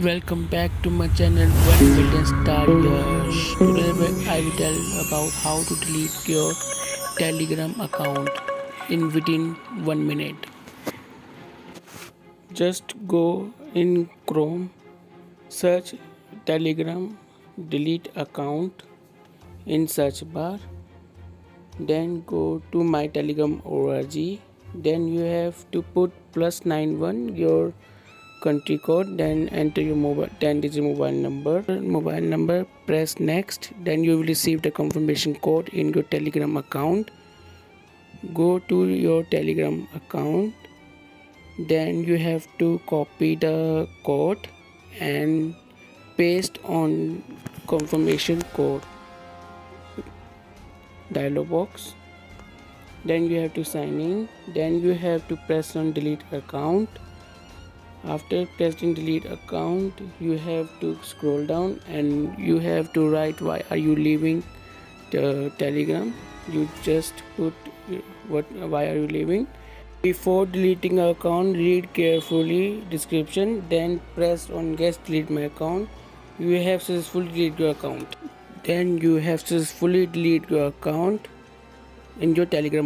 Welcome back to my channel 1 million star Yash. Today I will tell about how to delete your Telegram account in within 1 minute. Just go in Chrome, search Telegram, delete account in search bar, then go to my Telegram org. Then you have to put +91 your country code, then enter your mobile 10-digit mobile number, press next, then you will receive the confirmation code in your Telegram account. Go to your Telegram account, then you have to copy the code and paste on confirmation code dialog box. Then you have to sign in, then you have to press on delete account. After pressing delete account, you have to scroll down and you have to write why are you leaving the Telegram. You just put why are you leaving. Before deleting account, read carefully description, then press on yes delete my account. You have successfully deleted your account. Then you have successfully deleted your account in your Telegram.